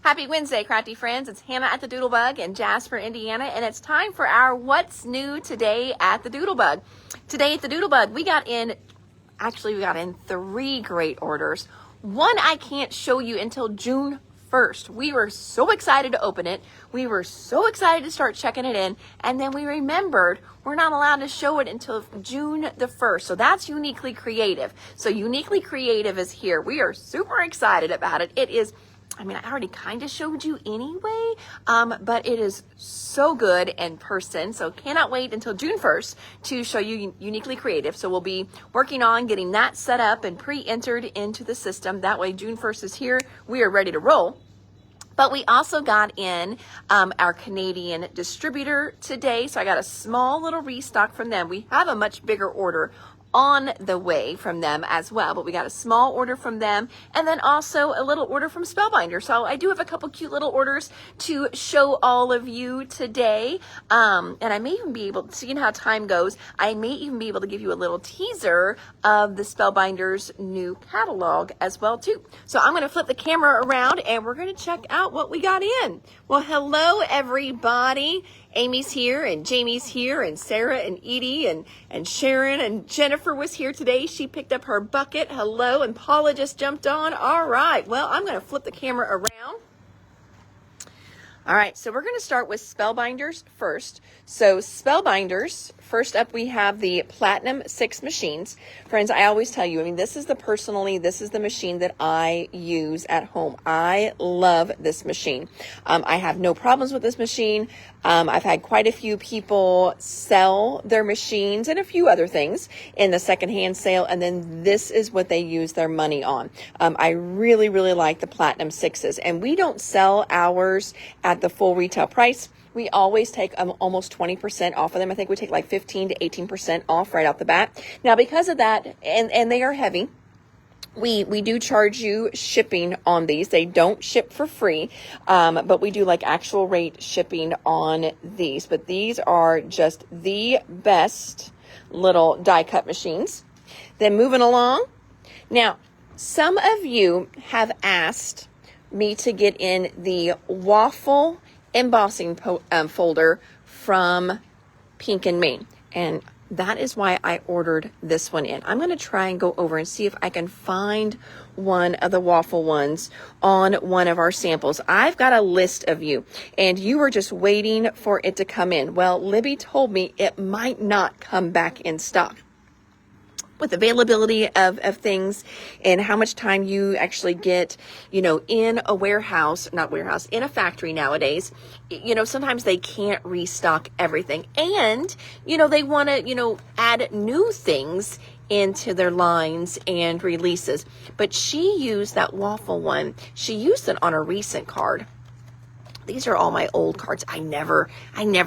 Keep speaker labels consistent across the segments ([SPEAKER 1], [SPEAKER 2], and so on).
[SPEAKER 1] Happy Wednesday, crafty friends. It's Hannah at the Doodlebug in Jasper, Indiana, and it's time for our What's New Today at the Doodlebug. Today at the Doodlebug, we got in 3 great orders. One I can't show you until June 1st. We were so excited to open it. We were so excited to start checking it in, and then we remembered we're not allowed to show it until June the 1st. So that's Uniquely Creative. So Uniquely Creative is here. We are super excited about it. It is, I already kind of showed you anyway, but it is so good in person. So cannot wait until June 1st to show you Uniquely Creative. So we'll be working on getting that set up and pre-entered into the system. That way June 1st is here. We are ready to roll. But we also got in our Canadian distributor today. So I got a small little restock from them. We have a much bigger order on the way from them as well, but we got a small order from them and then also a little order from Spellbinders. So I do have a couple cute little orders to show all of you today, and I may even be able to, seeing how time goes, I may even be able to give you a little teaser of the Spellbinders new catalog as well too. So I'm going to flip the camera around and we're going to check out what we got in. Well, hello everybody. Amy's here and Jamie's here and Sarah and Edie and Sharon and Jennifer was here today. She picked up her bucket. Hello. And Paula just jumped on. All right. Well, I'm going to flip the camera around. All right. So we're going to start with Spellbinders first. So Spellbinders, first up we have the Platinum 6 machines. Friends, I always tell you, this is the machine that I use at home. I love this machine. I have no problems with this machine. I've had quite a few people sell their machines and a few other things in the secondhand sale, and then this is what they use their money on. I really, really like the Platinum 6s, and we don't sell ours at the full retail price. We always take almost 20% off of them. I think we take like 15 to 18% off right out the bat. Now, because of that, and they are heavy, we do charge you shipping on these. They don't ship for free, but we do like actual rate shipping on these. But these are just the best little die cut machines. Then moving along. Now, some of you have asked me to get in the waffle embossing folder from Pink and Main, and that is why I ordered this one in. I'm going to try and go over and see if I can find one of the waffle ones on one of our samples. I've got a list of you, and you were just waiting for it to come in. Well, Libby told me it might not come back in stock. With availability of things and how much time you actually get, in a factory nowadays, sometimes they can't restock everything. And, they want to, add new things into their lines and releases. But she used that waffle one. She used it on a recent card. These are all my old cards. I never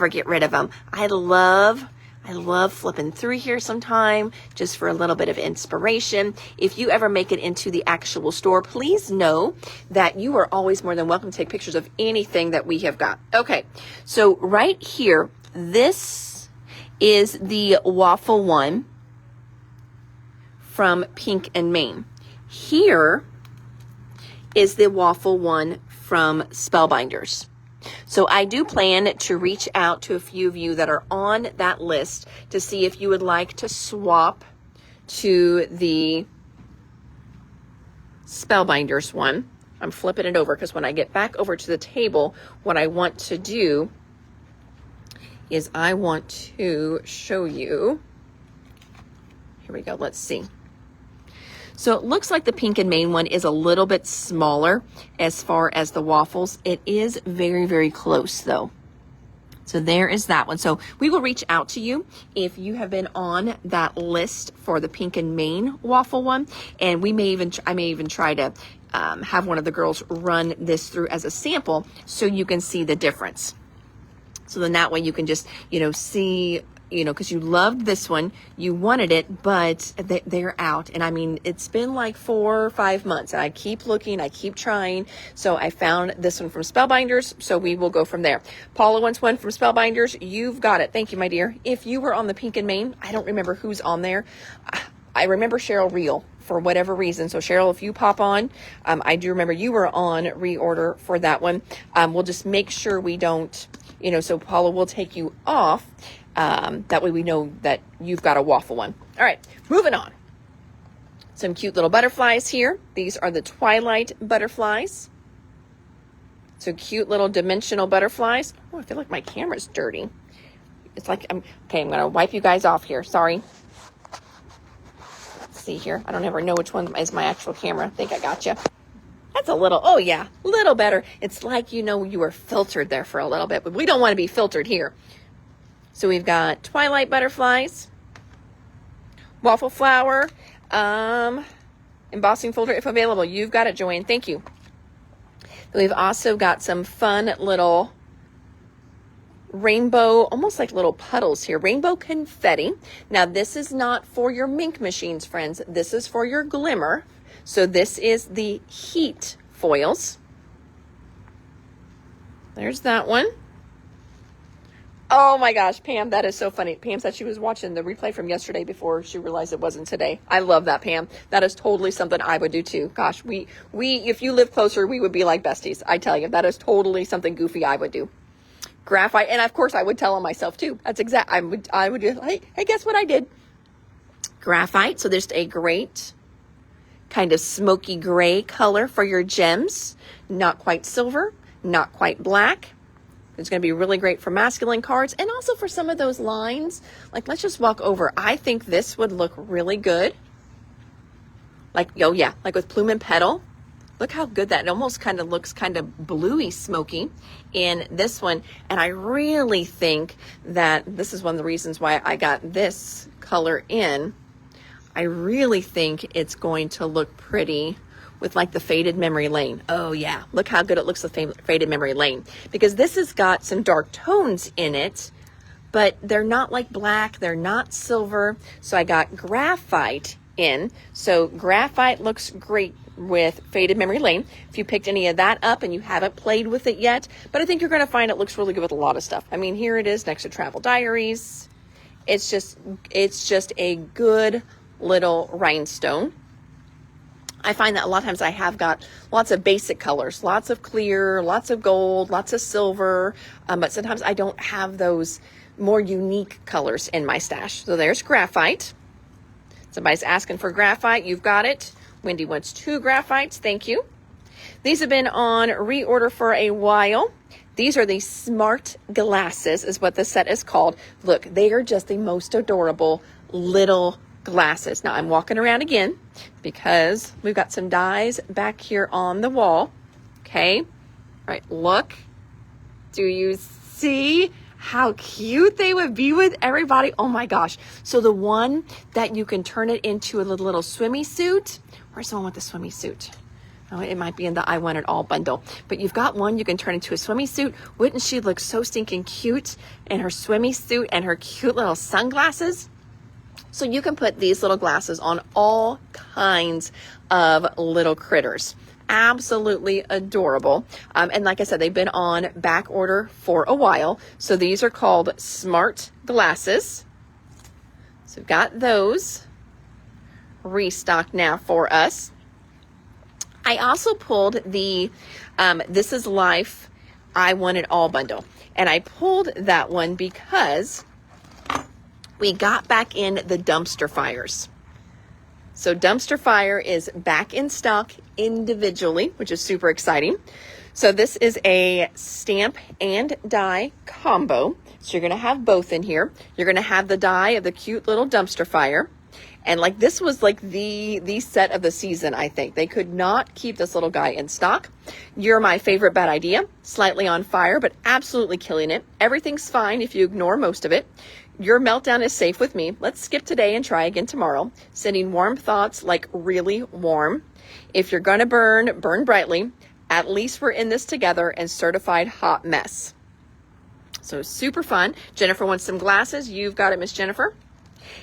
[SPEAKER 1] get rid of them. I love flipping through here sometime just for a little bit of inspiration. If you ever make it into the actual store, please know that you are always more than welcome to take pictures of anything that we have got. Okay, so right here, this is the waffle one from Pink and Main. Here is the waffle one from Spellbinders. So I do plan to reach out to a few of you that are on that list to see if you would like to swap to the Spellbinders one. I'm flipping it over because when I get back over to the table, what I want to do is I want to show you. Here we go. Let's see. So it looks like the Pink and Main one is a little bit smaller as far as the waffles. It is very, very close though. So there is that one. So we will reach out to you if you have been on that list for the Pink and Main waffle one. And I may even try to have one of the girls run this through as a sample so you can see the difference. So then that way you can just, see, because you loved this one, you wanted it, but they're out. And it's been like 4 or 5 months and I keep looking, I keep trying. So I found this one from Spellbinders. So we will go from there. Paula wants one from Spellbinders. You've got it. Thank you, my dear. If you were on the Pink and Main, I don't remember who's on there. I remember Cheryl Reel for whatever reason. So Cheryl, if you pop on, I do remember you were on reorder for that one. We'll just make sure we don't, so Paula will take you off. That way we know that you've got a waffle one. All right, moving on. Some cute little butterflies here. These are the Twilight butterflies. So cute little dimensional butterflies. Oh, I feel like my camera's dirty. It's like, okay, I'm going to wipe you guys off here. Sorry. Let's see here. I don't ever know which one is my actual camera. I think I got you. That's a little, oh yeah, a little better. It's like, you were filtered there for a little bit, but we don't want to be filtered here. So we've got Twilight butterflies, waffle flower, embossing folder if available. You've got it, Joanne. Thank you. We've also got some fun little rainbow, almost like little puddles here, rainbow confetti. Now this is not for your mink machines, friends. This is for your glimmer. So this is the heat foils. There's that one. Oh my gosh, Pam, that is so funny. Pam said she was watching the replay from yesterday before she realized it wasn't today. I love that, Pam. That is totally something I would do too. Gosh, we if you live closer, we would be like besties. I tell you, that is totally something goofy I would do. Graphite, and of course I would tell on myself too. That's exact. I would do. Hey, guess what I did? Graphite. So there's a great kind of smoky gray color for your gems. Not quite silver, not quite black. It's going to be really great for masculine cards and also for some of those lines. Like, let's just walk over. I think this would look really good. Like, oh yeah, like with plume and petal. Look how good that, it almost kind of looks kind of bluey smoky in this one. And I really think that this is one of the reasons why I got this color in. I really think it's going to look pretty with like the Faded Memory Lane. Oh yeah, look how good it looks with Faded Memory Lane. Because this has got some dark tones in it, but they're not like black, they're not silver. So I got graphite in. So graphite looks great with Faded Memory Lane. If you picked any of that up and you haven't played with it yet, but I think you're gonna find it looks really good with a lot of stuff. I mean, here it is next to Travel Diaries. It's just a good little rhinestone. I find that a lot of times I have got lots of basic colors, lots of clear, lots of gold, lots of silver, but sometimes I don't have those more unique colors in my stash. So there's graphite. Somebody's asking for graphite. You've got it. Wendy wants 2 graphites. Thank you. These have been on reorder for a while. These are the Smart Glasses is what the set is called. Look, they are just the most adorable little glasses. Now I'm walking around again because we've got some dies back here on the wall. Okay. All right. Look. Do you see how cute they would be with everybody? Oh my gosh. So the one that you can turn it into a little swimmy suit. Where's the one with the swimmy suit? Oh, it might be in the I Want It All bundle. But you've got one you can turn into a swimmy suit. Wouldn't she look so stinking cute in her swimmy suit and her cute little sunglasses? So you can put these little glasses on all kinds of little critters. Absolutely adorable. And like I said, they've been on back order for a while. So these are called Smart Glasses. So we've got those restocked now for us. I also pulled the This Is Life I Want It All bundle. And I pulled that one because we got back in the dumpster fires. So dumpster fire is back in stock individually, which is super exciting. So this is a stamp and die combo. So you're going to have both in here. You're going to have the die of the cute little dumpster fire. And like this was like the set of the season, I think. They could not keep this little guy in stock. You're my favorite bad idea. Slightly on fire, but absolutely killing it. Everything's fine if you ignore most of it. Your meltdown is safe with me. Let's skip today and try again tomorrow. Sending warm thoughts, like really warm. If you're going to burn, burn brightly. At least we're in this together, and certified hot mess. So super fun. Jennifer wants some glasses. You've got it, Miss Jennifer.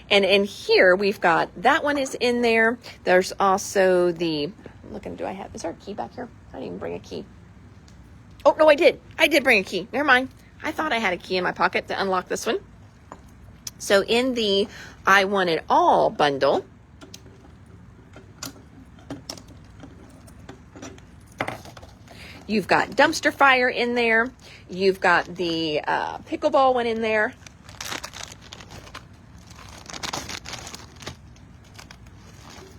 [SPEAKER 1] And in here, we've got, that one is in there. There's also the, looking, do I have, is there a key back here? I didn't even bring a key. Oh, no, I did. I did bring a key. Never mind. I thought I had a key in my pocket to unlock this one. So in the I Want It All bundle, You've got Dumpster Fire in there. You've got the pickleball one in there.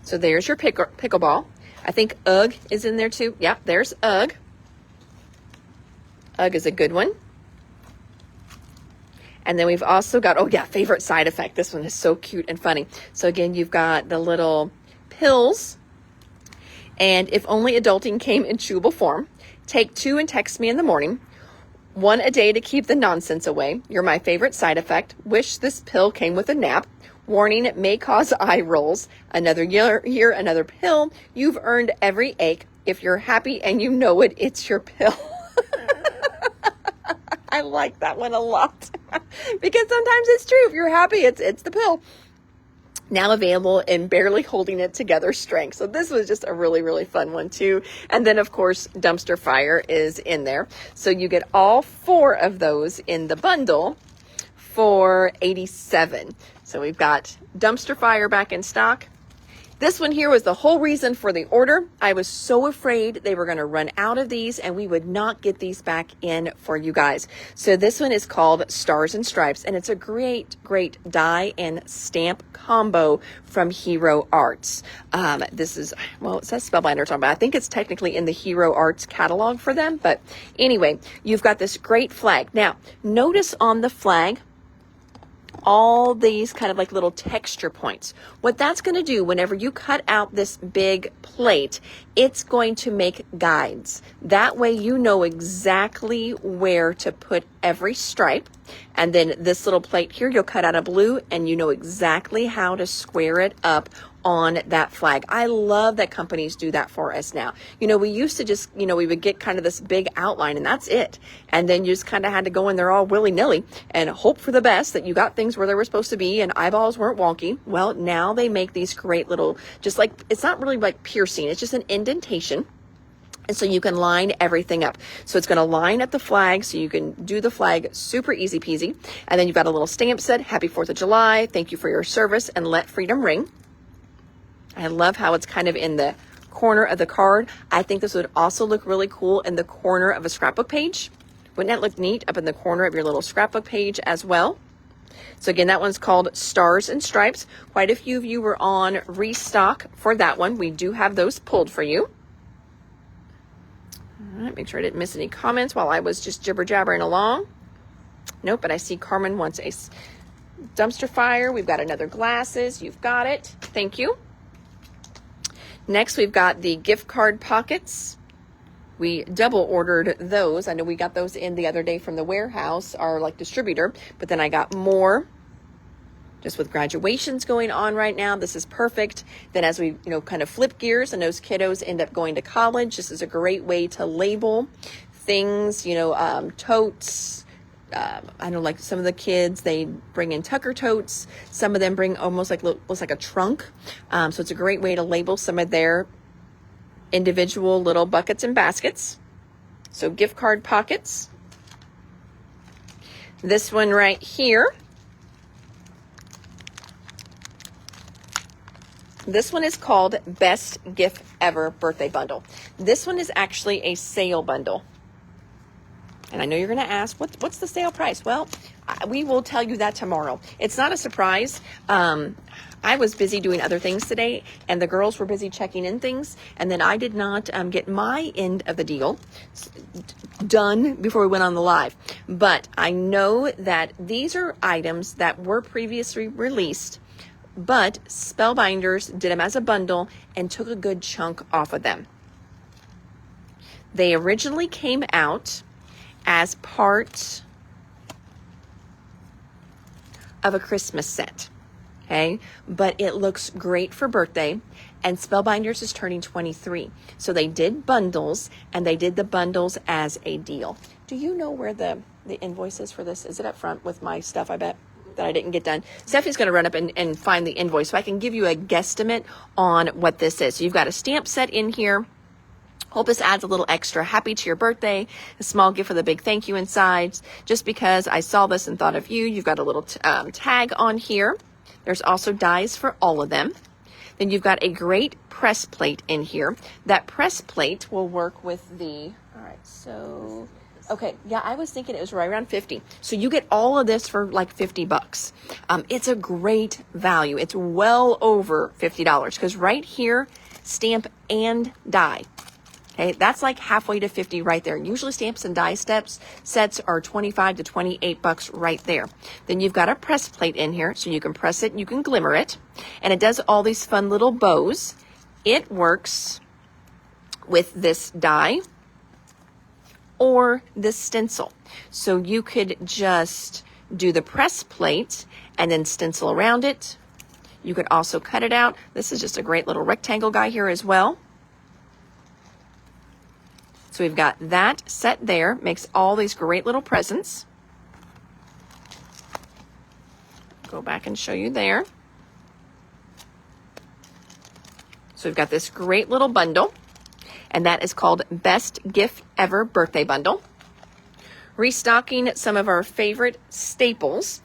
[SPEAKER 1] So there's your pickleball. I think UGG is in there too. Yep, there's UGG. UGG is a good one. And then we've also got, oh yeah, favorite side effect. This one is so cute and funny. So again, you've got the little pills. And if only adulting came in chewable form, take 2 and text me in the morning. 1 a day to keep the nonsense away. You're my favorite side effect. Wish this pill came with a nap. Warning, it may cause eye rolls. Another year, another pill. You've earned every ache. If you're happy and you know it, it's your pill. I like that one a lot because sometimes it's true. If you're happy, it's the pill. Now available in barely holding it together strength. So this was just a really, really fun one too. And then of course, Dumpster Fire is in there. So you get all 4 of those in the bundle for $87. So we've got Dumpster Fire back in stock. This one here was the whole reason for the order. I was so afraid they were going to run out of these and we would not get these back in for you guys. So this one is called Stars and Stripes, and it's a great, great die and stamp combo from Hero Arts. This is, well, it says Spellbinders on, but I think it's technically in the Hero Arts catalog for them. But anyway, you've got this great flag. Now, notice on the flag, all these kind of like little texture points. What that's going to do whenever you cut out this big plate, it's going to make guides. That way you know exactly where to put every stripe. And then this little plate here, you'll cut out a blue and you know exactly how to square it up on that flag. I love that companies do that for us now. You know, we used to just, you know, we would get kind of this big outline and that's it. And then you just kind of had to go in there all willy-nilly and hope for the best that you got things where they were supposed to be and eyeballs weren't wonky. Well, now they make these great little, just like, it's not really like piercing, it's just an indentation. And so you can line everything up. So it's going to line up the flag so you can do the flag super easy peasy. And then you've got a little stamp said, Happy 4th of July. Thank you for your service and let freedom ring. I love how it's kind of in the corner of the card. I think this would also look really cool in the corner of a scrapbook page. Wouldn't that look neat up in the corner of your little scrapbook page as well? So again, that one's called Stars and Stripes. Quite a few of you were on restock for that one. We do have those pulled for you. All right, make sure I didn't miss any comments while I was just jibber jabbering along. Nope, but I see Carmen wants a Dumpster Fire. We've got another glasses. You've got it. Thank you. Next, we've got the gift card pockets. We double ordered those. I know we got those in the other day from the warehouse, our like distributor, but then I got more. Just with graduations going on right now, this is perfect. Then as we, you know, kind of flip gears and those kiddos end up going to college, this is a great way to label things, you know, totes. I know like some of the kids, they bring in Tucker totes. Some of them bring almost like, looks like a trunk. So it's a great way to label some of their individual little buckets and baskets. So gift card pockets. This one right here. This one is called Best Gift Ever Birthday Bundle. This one is actually a sale bundle. And I know you're going to ask, what's the sale price? Well, we will tell you that tomorrow. It's not a surprise. I was busy doing other things today, and the girls were busy checking in things, and then I did not get my end of the deal done before we went on the live. But I know that these are items that were previously released, but Spellbinders did them as a bundle and took a good chunk off of them. They originally came out as part of a Christmas set, okay? But it looks great for birthday, and Spellbinders is turning 23. So they did bundles, and they did the bundles as a deal. Do you know where the invoice is for this? Is it up front with my stuff, I bet, that I didn't get done? Steffi's going to run up and find the invoice so I can give you a guesstimate on what this is. So you've got a stamp set in here. Hope this adds a little extra happy to your birthday, a small gift with a big thank you inside. Just because I saw this and thought of you, you've got a little tag on here. There's also dies for all of them. Then you've got a great press plate in here. That press plate will work with the, all right, so, okay, yeah, I was thinking it was right around 50. So you get all of this for like 50 bucks. It's a great value. It's well over $50 because right here, stamp and die. Okay, that's like halfway to 50 right there. Usually stamps and die sets are 25 to 28 bucks right there. Then you've got a press plate in here, so you can press it, you can glimmer it, and it does all these fun little bows. It works with this die or this stencil. So you could just do the press plate and then stencil around it. You could also cut it out. This is just a great little rectangle guy here as well. So we've got that set there, makes all these great little presents. Go back and show you there. So we've got this great little bundle, and that is called Best Gift Ever Birthday Bundle. Restocking some of our favorite staples.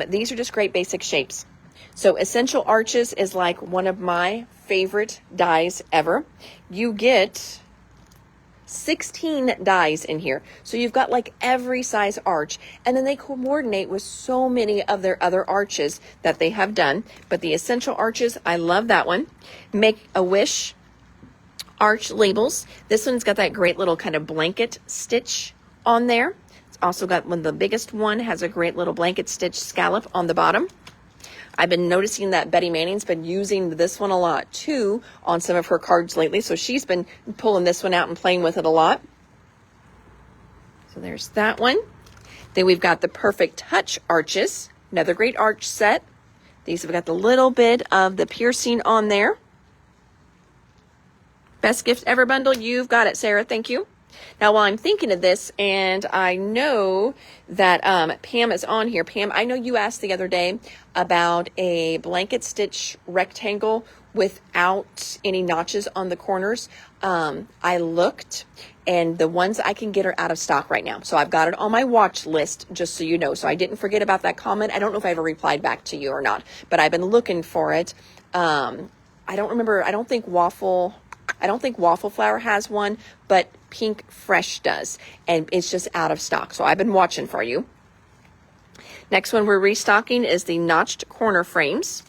[SPEAKER 1] These are just great basic shapes. So Essential Arches is like one of my favorite dies ever. You get 16 dies in here. So you've got like every size arch, and then they coordinate with so many of their other arches that they have done. But the Essential Arches, I love that one. Make a Wish arch labels. This one's got that great little kind of blanket stitch on there. It's also got one, the biggest one has a great little blanket stitch scallop on the bottom. I've been noticing that Betty Manning's been using this one a lot too on some of her cards lately. So she's been pulling this one out and playing with it a lot. So there's that one. Then we've got the Perfect Touch arches, another great arch set. These have got the little bit of the piercing on there. Best Gift Ever bundle. You've got it, Sarah. Thank you. Now, while I'm thinking of this, and I know that Pam is on here. Pam, I know you asked the other day about a blanket stitch rectangle without any notches on the corners. I looked, and the ones I can get are out of stock right now. So I've got it on my watch list, just so you know. So I didn't forget about that comment. I don't know if I ever replied back to you or not, but I've been looking for it. I don't remember. I don't think Waffle Flower has one, but Pink Fresh does, and it's just out of stock. So I've been watching for you. Next one we're restocking is the notched corner frames.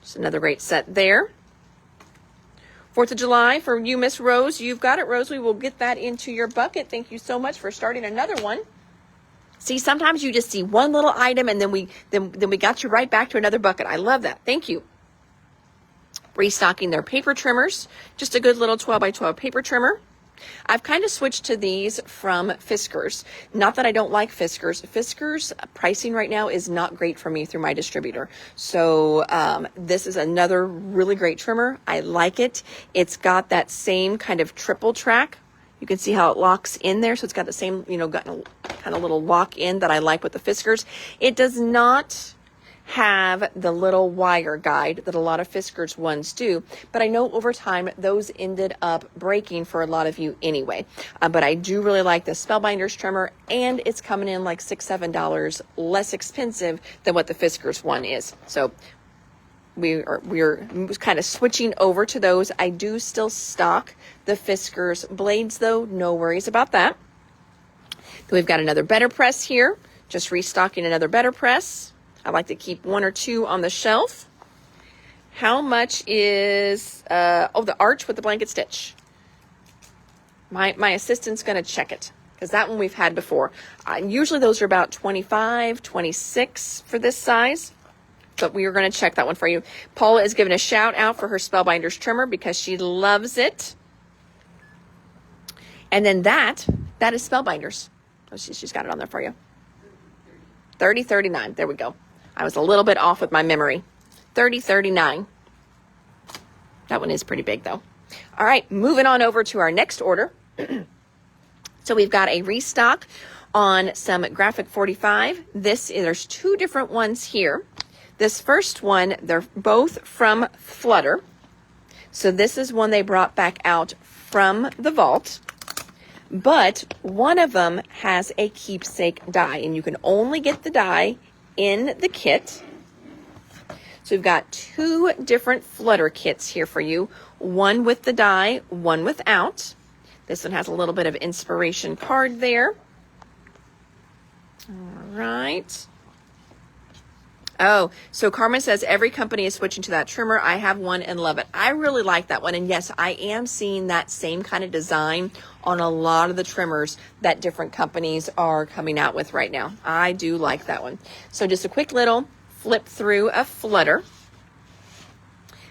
[SPEAKER 1] Just another great set there. 4th of July for you, Miss Rose. You've got it, Rose. We will get that into your bucket. Thank you so much for starting another one. See, sometimes you just see one little item, and then we got you right back to another bucket. I love that. Thank you. Restocking their paper trimmers. Just a good little 12 by 12 paper trimmer. I've kind of switched to these from Fiskars. Not that I don't like Fiskars. Fiskars pricing right now is not great for me through my distributor. So this is another really great trimmer. I like it. It's got that same kind of triple track. You can see how it locks in there. So it's got the same, got a kind of little lock in that I like with the Fiskars. It does not have the little wire guide that a lot of Fiskars ones do, but I know over time those ended up breaking for a lot of you anyway. But I do really like the Spellbinders trimmer, and it's coming in like $6-7 less expensive than what the Fiskars one is. So we're kind of switching over to those. I do still stock the Fiskars blades though, no worries about that. Then we've got another Better Press here, just restocking another Better Press. I like to keep one or two on the shelf. How much is, the arch with the blanket stitch? My assistant's going to check it, because that one we've had before. Usually those are about 25, 26 for this size, but we are going to check that one for you. Paula is giving a shout out for her Spellbinders trimmer because she loves it. And then that is Spellbinders. Oh, she's got it on there for you. 3039. There we go. I was a little bit off with my memory. 3039. That one is pretty big though. All right, moving on over to our next order. So we've got a restock on some Graphic 45. There's two different ones here. This first one, they're both from Flutter. So this is one they brought back out from the vault. But one of them has a keepsake die, and you can only get the die in the kit. So we've got 2 different flutter kits here for you. One with the die, one without. This one has a little bit of inspiration card there. All right. Oh, so Carmen says every company is switching to that trimmer. I have one and love it. I really like that one. And yes, I am seeing that same kind of design on a lot of the trimmers that different companies are coming out with right now. I do like that one. So just a quick little flip through a flutter.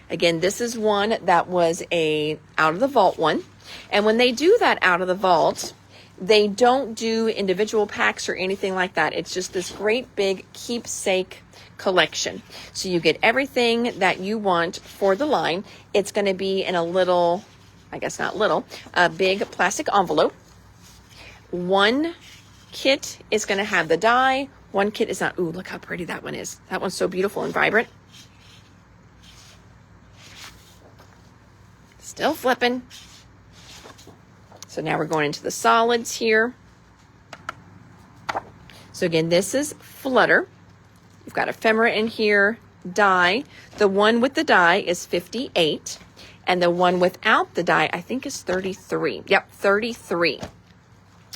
[SPEAKER 1] Again, this is one that was a out of the vault one. And when they do that out of the vault, they don't do individual packs or anything like that. It's just this great big keepsake collection. So you get everything that you want for the line. It's going to be in a little, I guess not little, a big plastic envelope. One kit is going to have the die. One kit is not. Ooh, look how pretty that one is. That one's so beautiful and vibrant. Still flipping. So now we're going into the solids here. So again, this is flutter. You've got ephemera in here, die. The one with the die is 58, and the one without the die, I think, is 33. Yep, 33.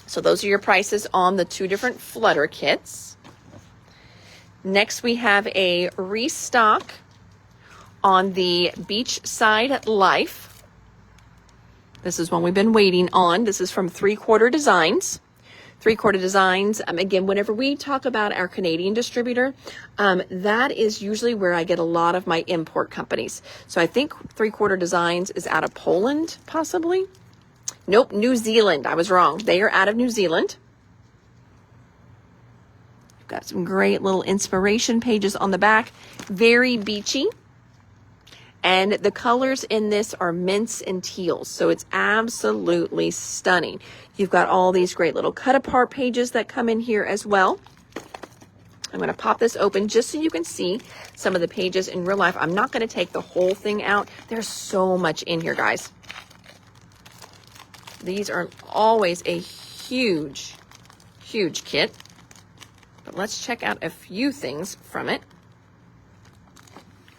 [SPEAKER 1] So those are your prices on the 2 different flutter kits. Next, we have a restock on the Beachside Life. This is one we've been waiting on. This is from 3/4 Designs. 3/4 Designs, again, whenever we talk about our Canadian distributor, that is usually where I get a lot of my import companies. So I think 3/4 Designs is out of Poland, possibly. Nope, New Zealand. I was wrong. They are out of New Zealand. You've got some great little inspiration pages on the back. Very beachy. And the colors in this are mints and teals, so it's absolutely stunning. You've got all these great little cut apart pages that come in here as well. I'm going to pop this open just so you can see some of the pages in real life. I'm not going to take the whole thing out. There's so much in here, guys. These are always a huge, huge kit. But let's check out a few things from it.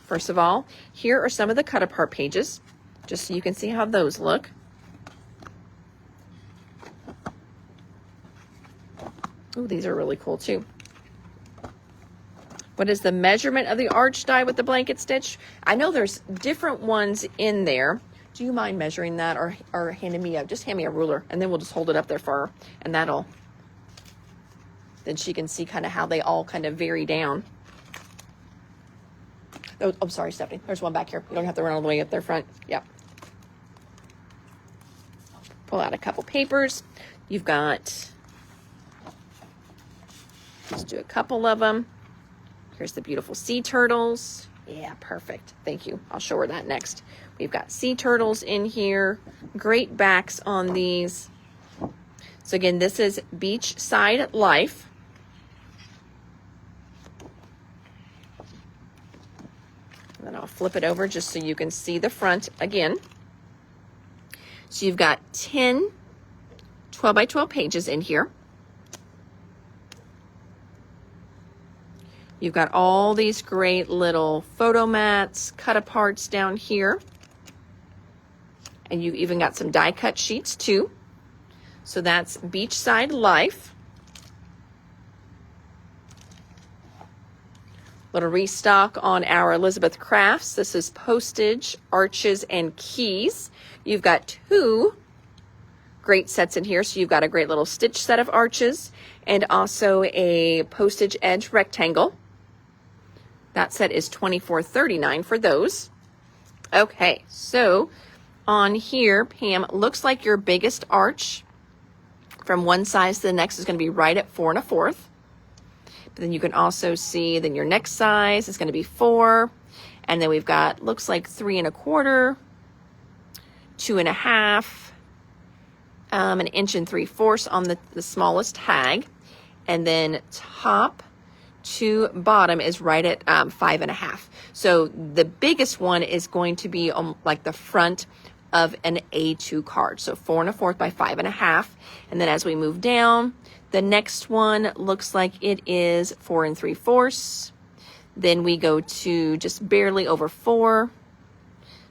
[SPEAKER 1] First of all, here are some of the cut apart pages, just so you can see how those look. Oh, these are really cool too. What is the measurement of the arch die with the blanket stitch? I know there's different ones in there. Do you mind measuring that or handing me just hand me a ruler, and then we'll just hold it up there for her, and then she can see kind of how they all kind of vary down. Oh, I'm sorry, Stephanie. There's one back here. You don't have to run all the way up there front. Yep. Pull out a couple papers. You've got, let's do a couple of them. Here's the beautiful sea turtles. Yeah, perfect. Thank you. I'll show her that next. We've got sea turtles in here. Great backs on these. So again, this is Beachside Life. And then I'll flip it over just so you can see the front again. So you've got 10 12 by 12 pages in here. You've got all these great little photo mats, cut aparts down here. And you've even got some die cut sheets too. So that's Beachside Life. Little restock on our Elizabeth Crafts. This is postage, arches, and keys. You've got 2 great sets in here. So you've got a great little stitch set of arches and also a postage edge rectangle. That set is $24.39 for those. Okay, so on here, Pam, looks like your biggest arch from one size to the next is going to be right at 4 1/4. But then you can also see then your next size is going to be 4. And then we've got, looks like 3 1/4, 2 1/2, 1 3/4 on the smallest tag. And then top to bottom is right at 5 1/2. So the biggest one is going to be like the front of an A2 card. So 4 1/4 by 5 1/2. And then as we move down, the next one looks like it is 4 3/4. Then we go to just barely over 4.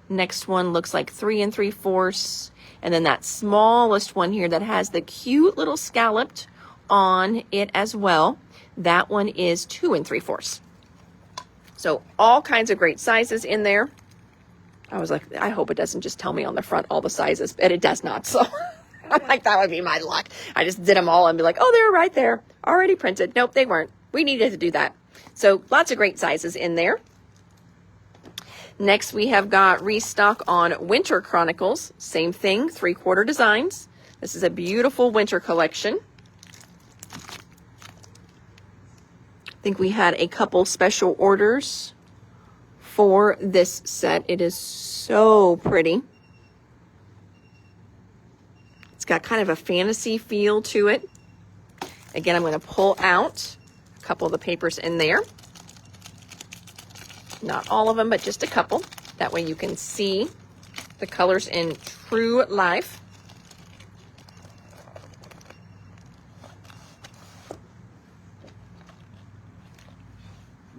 [SPEAKER 1] Next one looks like 3 3/4. And then that smallest one here that has the cute little scalloped on it as well, that one is 2 3/4. So all kinds of great sizes in there. I was like, I hope it doesn't just tell me on the front all the sizes, but it does not. So I'm like, that would be my luck. I just did them all and be like, oh, they're right there, already printed. Nope, they weren't. We needed to do that. So lots of great sizes in there. Next, we have got restock on Winter Chronicles. Same thing, 3/4 designs. This is a beautiful winter collection. I think we had a couple special orders for this set. It is so pretty. It's got kind of a fantasy feel to it. Again, I'm going to pull out a couple of the papers in there. Not all of them, but just a couple. That way you can see the colors in true life.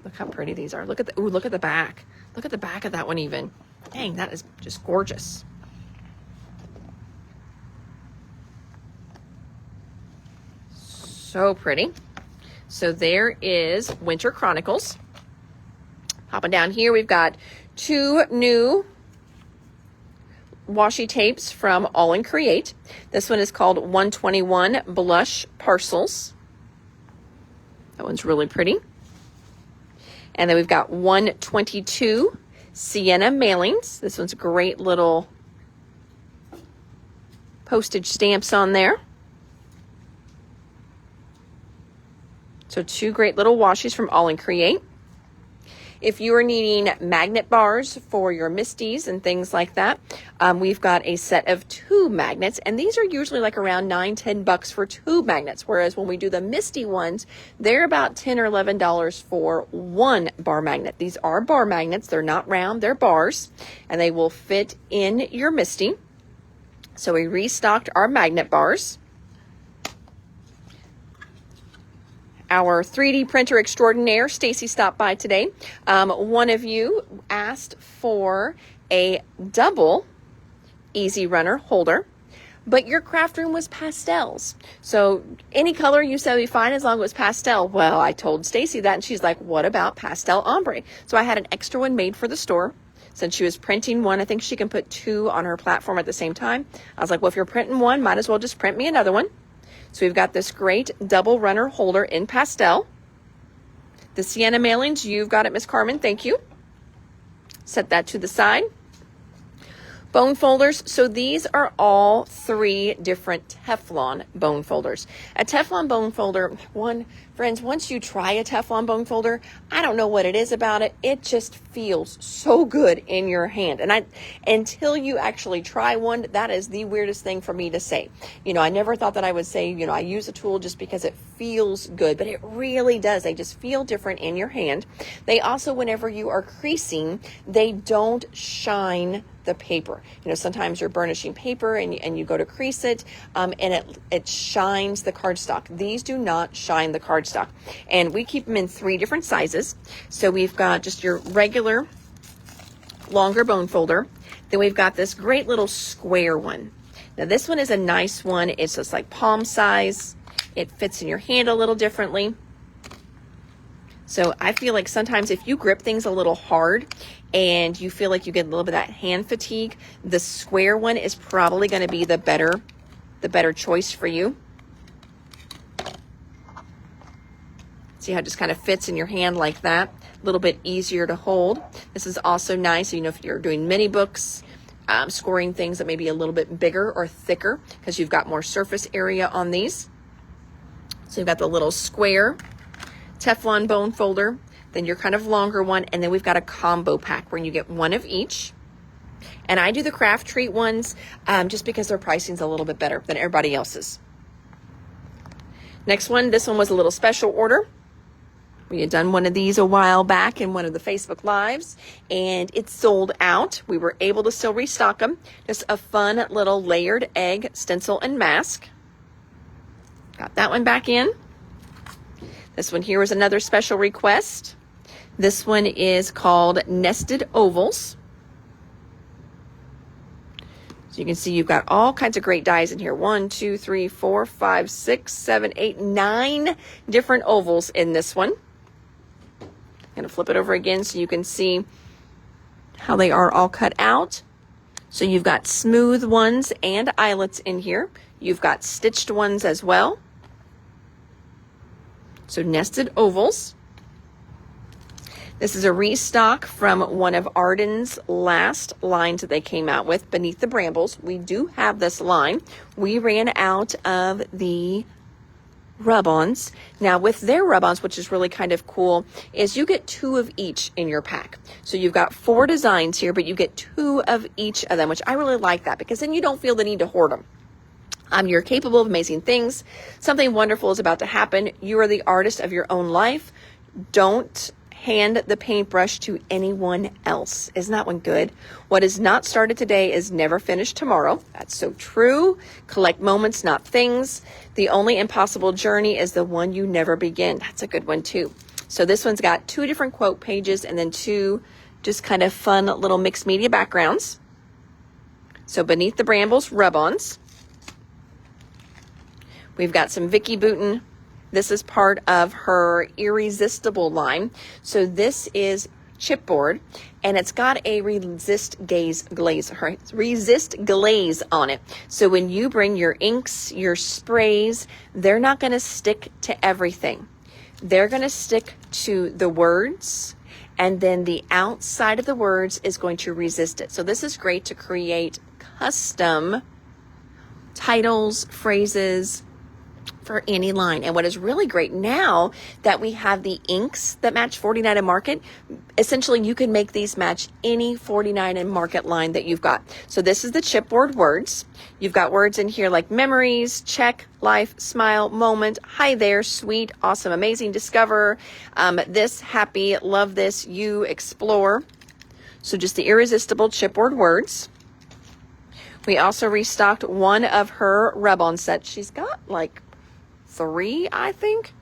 [SPEAKER 1] Look how pretty these are. Look at the back. Look at the back of that one even. Dang, that is just gorgeous. So pretty. So there is Winter Chronicles. Hopping down here, we've got 2 new washi tapes from All in Create. This one is called 121 Blush Parcels. That one's really pretty. And then we've got 122 Sienna Mailings. This one's great little postage stamps on there. So 2 great little washies from All in Create. If you are needing magnet bars for your Misties and things like that, we've got a set of 2 magnets, and these are usually like around $9-10 for 2 magnets, whereas when we do the Misty ones, they're about $10 or $11 for 1 bar magnet. These are bar magnets. They're not round, they're bars, and they will fit in your Misty. So we restocked our magnet bars. Our 3D printer extraordinaire, Stacy, stopped by today. One of you asked for a double Easy Runner holder, but your craft room was pastels. So any color you said would be fine as long as it was pastel. Well, I told Stacy that, and she's like, what about pastel ombre? So I had an extra one made for the store. Since she was printing one, I think she can put 2 on her platform at the same time. I was like, well, if you're printing one, might as well just print me another one. So we've got this great double runner holder in pastel. The Sienna Mailings, you've got it, Miss Carmen. Thank you. Set that to the side. Bone folders. So these are all 3 different Teflon bone folders. A Teflon bone folder, friends, once you try a Teflon bone folder, I don't know what it is about it. It just feels so good in your hand. And until you actually try one, that is the weirdest thing for me to say. You know, I never thought that I would say, you know, I use a tool just because it feels good, but it really does. They just feel different in your hand. They also, whenever you are creasing, they don't shine the paper. You know, sometimes you're burnishing paper and you go to crease it, and it shines the cardstock. These do not shine the cardstock. And we keep them in 3 different sizes. So we've got just your regular longer bone folder. Then we've got this great little square one. Now this one is a nice one. It's just like palm size. It fits in your hand a little differently. So I feel like sometimes if you grip things a little hard and you feel like you get a little bit of that hand fatigue, the square one is probably going to be the better choice for you. See how it just kind of fits in your hand like that? A little bit easier to hold. This is also nice, you know, if you're doing mini books, scoring things that may be a little bit bigger or thicker because you've got more surface area on these. So you've got the little square Teflon bone folder, then your kind of longer one, and then we've got a combo pack where you get 1 of each. And I do the craft treat ones just because their pricing's a little bit better than everybody else's. Next one, this one was a little special order. We had done one of these a while back in one of the Facebook Lives, and it sold out. We were able to still restock them. Just a fun little layered egg stencil and mask. Got that one back in. This one here was another special request. This one is called Nested Ovals. So you can see you've got all kinds of great dies in here. 1, 2, 3, 4, 5, 6, 7, 8, 9 different ovals in this one. I'm going to flip it over again so you can see how they are all cut out. So you've got smooth ones and eyelets in here. You've got stitched ones as well. So nested ovals. This is a restock from one of Arden's last lines that they came out with, Beneath the Brambles. We do have this line. We ran out of the rub-ons. Now with their rub-ons, which is really kind of cool, is you get 2 of each in your pack. So you've got 4 designs here, but you get 2 of each of them, which I really like that because then you don't feel the need to hoard them. You're capable of amazing things. Something wonderful is about to happen. You are the artist of your own life. Don't hand the paintbrush to anyone else. Isn't that one good? What is not started today is never finished tomorrow. That's so true. Collect moments, not things. The only impossible journey is the one you never begin. That's a good one too. So this one's got 2 different quote pages and then 2 just kind of fun little mixed media backgrounds. So Beneath the Brambles rub-ons. We've got some Vicki Boutin. This is part of her Irresistible line. So this is chipboard, and it's got a resist glaze on it. So when you bring your inks, your sprays, they're not going to stick to everything. They're going to stick to the words, and then the outside of the words is going to resist it. So this is great to create custom titles, phrases, for any line. And what is really great now that we have the inks that match 49 and Market, essentially you can make these match any 49 and Market line that you've got. So this is the chipboard words. You've got words in here like memories, check, life, smile, moment, hi there, sweet, awesome, amazing, discover, this, happy, love this, you, explore. So just the irresistible chipboard words. We also restocked one of her rub-on sets. She's got like 3, I think.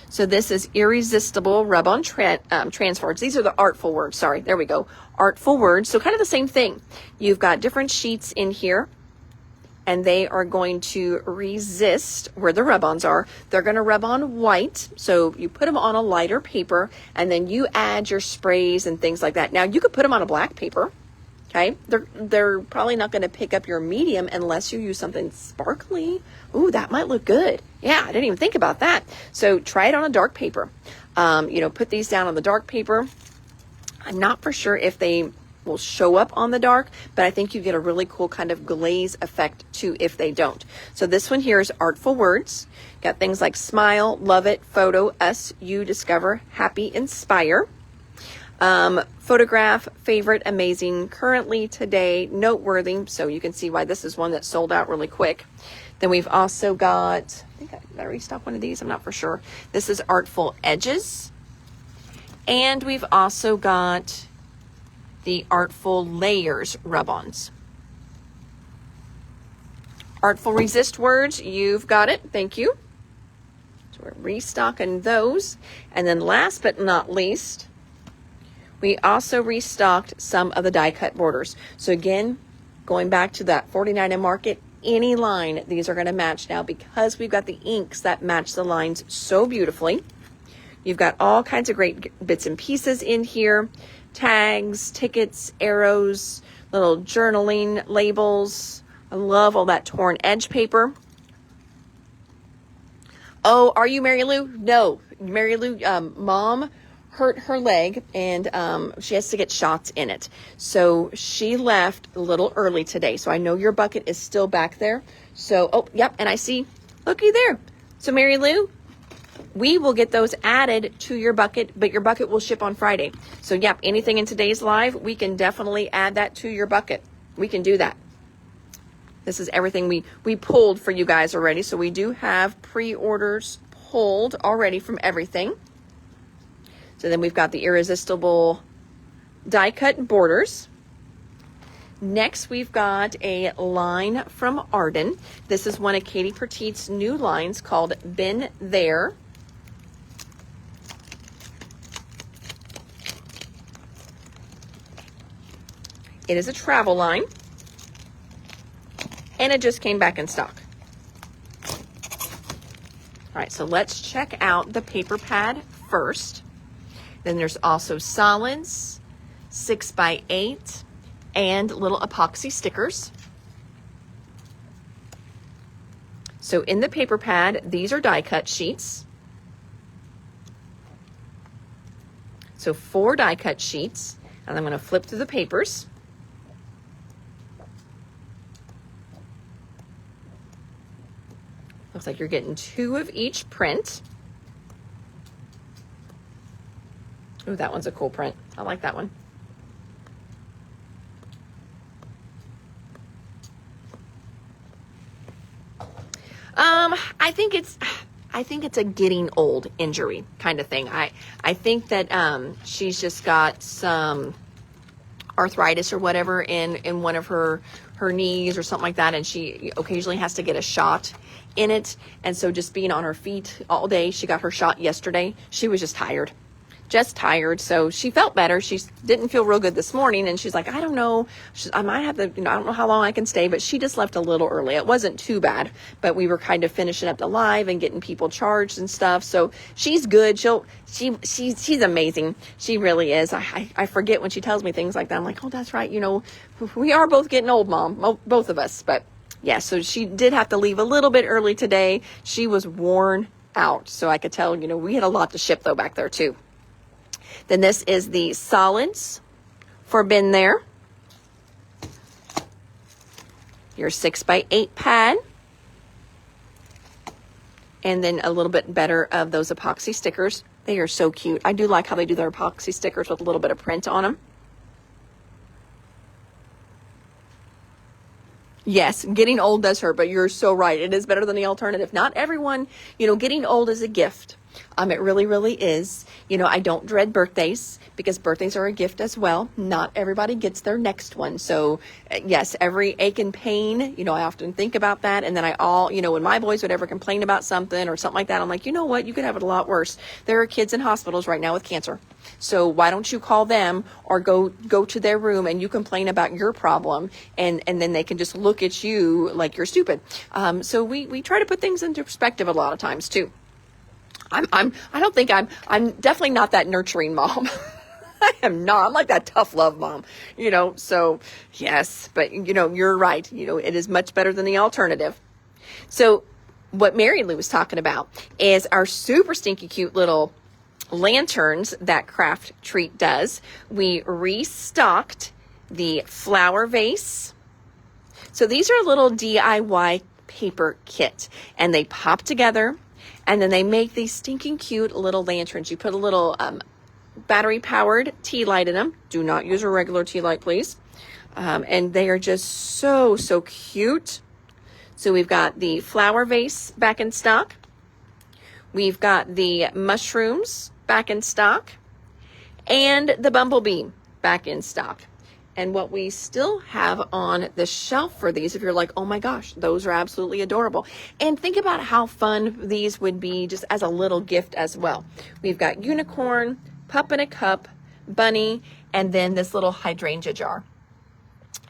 [SPEAKER 1] So this is Irresistible Rub-On Transforms. These are the artful words. Sorry, there we go. Artful words. So kind of the same thing. You've got different sheets in here, and they are going to resist where the rub-ons are. They're going to rub on white. So you put them on a lighter paper, and then you add your sprays and things like that. Now, you could put them on a black paper. Okay, they're probably not going to pick up your medium unless you use something sparkly. Ooh, that might look good. Yeah, I didn't even think about that. So try it on a dark paper. Put these down on the dark paper. I'm not for sure if they will show up on the dark, but I think you get a really cool kind of glaze effect too if they don't. So this one here is Artful Words. Got things like smile, love it, photo, us, you, discover, happy, inspire. Photograph, favorite, amazing, currently, today, noteworthy. So you can see why this is one that sold out really quick. Then we've also got, I think I gotta restock one of these. I'm not for sure. This is Artful Edges. And we've also got the Artful Layers rub-ons. Artful Resist words, you've got it. Thank you. So we're restocking those. And then last but not least, we also restocked some of the die cut borders. So again, going back to that 49 and Market, any line, these are going to match now because we've got the inks that match the lines so beautifully. You've got all kinds of great bits and pieces in here. Tags, tickets, arrows, little journaling labels. I love all that torn edge paper. Oh, are you Mary Lou? No, Mary Lou, mom hurt her leg and she has to get shots in it. So she left a little early today. So I know your bucket is still back there. So, oh, yep. And I see, looky there. So Mary Lou, we will get those added to your bucket, but your bucket will ship on Friday. So yep, anything in today's live, we can definitely add that to your bucket. We can do that. This is everything we pulled for you guys already. So we do have pre-orders pulled already from everything. So then we've got the Irresistible die cut borders. Next, we've got a line from Arden. This is one of Katie Petit's new lines called Been There. It is a travel line, and it just came back in stock. All right, so let's check out the paper pad first. Then there's also solids, 6x8, and little epoxy stickers. So in the paper pad, these are die cut sheets. So 4 die cut sheets, and I'm going to flip through the papers. Looks like you're getting 2 of each print. Ooh, that one's a cool print. I like that one. I think it's a getting old injury kind of thing. I think that she's just got some arthritis or whatever in one of her knees or something like that, and she occasionally has to get a shot in it. And so just being on her feet all day, she got her shot yesterday. She was just tired. So she felt better. She didn't feel real good this morning, and she's like, I don't know, I might have to, I don't know how long I can stay, but she just left a little early. It wasn't too bad, but we were kind of finishing up the live and getting people charged and stuff. So she's good. She's amazing. She really is. I forget when she tells me things like that. I'm like, oh, that's right. We are both getting old, Mom, both of us. But yeah, so she did have to leave a little bit early today. She was worn out. So I could tell, we had a lot to ship though back there too. Then this is the solids for bin there. Your 6x8 pad. And then a little bit better of those epoxy stickers. They are so cute. I do like how they do their epoxy stickers with a little bit of print on them. Yes, getting old does hurt, but you're so right. It is better than the alternative. Not everyone, getting old is a gift. It really, really is. I don't dread birthdays because birthdays are a gift as well. Not everybody gets their next one. So yes, every ache and pain, I often think about that. And then when my boys would ever complain about something or something like that, I'm like, you know what? You could have it a lot worse. There are kids in hospitals right now with cancer. So why don't you call them or go to their room and you complain about your problem, and then they can just look at you like you're stupid. So we try to put things into perspective a lot of times too. I'm definitely not that nurturing mom. I am not. I'm like that tough love mom, so yes, but you're right. It is much better than the alternative. So what Mary Lou was talking about is our super stinky cute little lanterns that Craft Treat does. We restocked the flower vase. So these are a little DIY paper kit, and they pop together. And then they make these stinking cute little lanterns. You put a little battery-powered tea light in them. Do not use a regular tea light, please. And they are just so, so cute. So we've got the flower vase back in stock. We've got the mushrooms back in stock. And the bumblebee back in stock. And what we still have on the shelf for these, if you're like, oh my gosh, those are absolutely adorable. And think about how fun these would be just as a little gift as well. We've got unicorn, pup in a cup, bunny, and then this little hydrangea jar.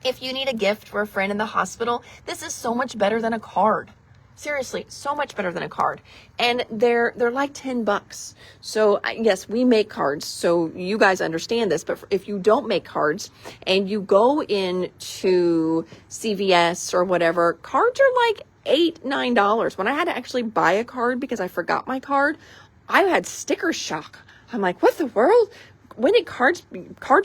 [SPEAKER 1] If you need a gift for a friend in the hospital, this is so much better than a card. Seriously, so much better than a card. And they're like $10. So yes, we make cards, so you guys understand this. But if you don't make cards and you go into CVS or whatever, cards are like $8, $9. When I had to actually buy a card because I forgot my card, I had sticker shock. I'm like, what the world? When did cards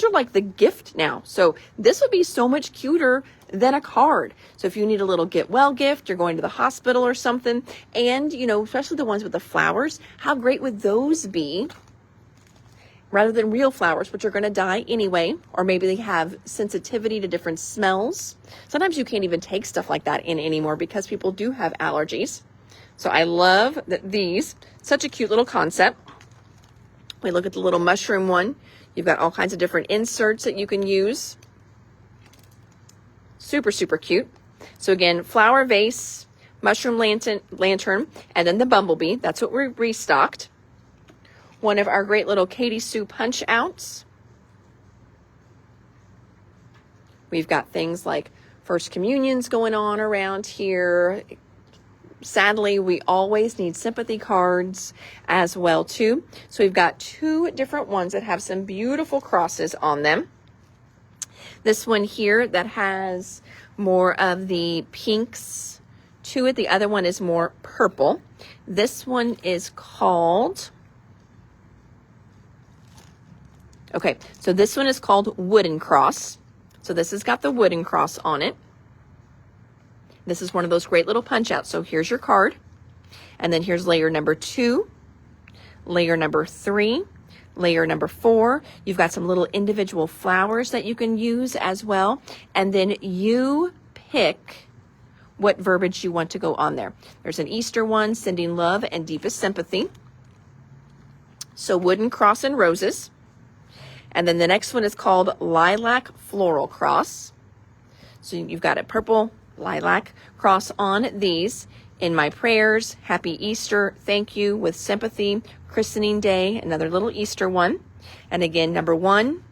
[SPEAKER 1] are like the gift now. So this would be so much cuter than a card. So if you need a little get well gift, you're going to the hospital or something, and especially the ones with the flowers, how great would those be rather than real flowers, which are going to die anyway, or maybe they have sensitivity to different smells. Sometimes you can't even take stuff like that in anymore because people do have allergies. So I love these. Such a cute little concept. We look at the little mushroom one. You've got all kinds of different inserts that you can use. Super, super cute. So again, flower vase, mushroom lantern, and then the bumblebee. That's what we restocked. One of our great little Katie Sue punch outs. We've got things like First Communions going on around here. Sadly, we always need sympathy cards as well too. So we've got two different ones that have some beautiful crosses on them. This one here that has more of the pinks to it. The other one is more purple. This one is called, okay, so this one is called Wooden Cross. So this has got the wooden cross on it. This is one of those great little punch outs. So here's your card. And then here's layer number 2, layer number 3, layer number 4. You've got some little individual flowers that you can use as well. And then you pick what verbiage you want to go on there. There's an Easter one, sending love and deepest sympathy. So Wooden Cross and Roses. And then the next one is called Lilac Floral Cross. So you've got a purple lilac cross on these. In my prayers, happy Easter, thank you, with sympathy, christening day, another little Easter one. And again, number 1,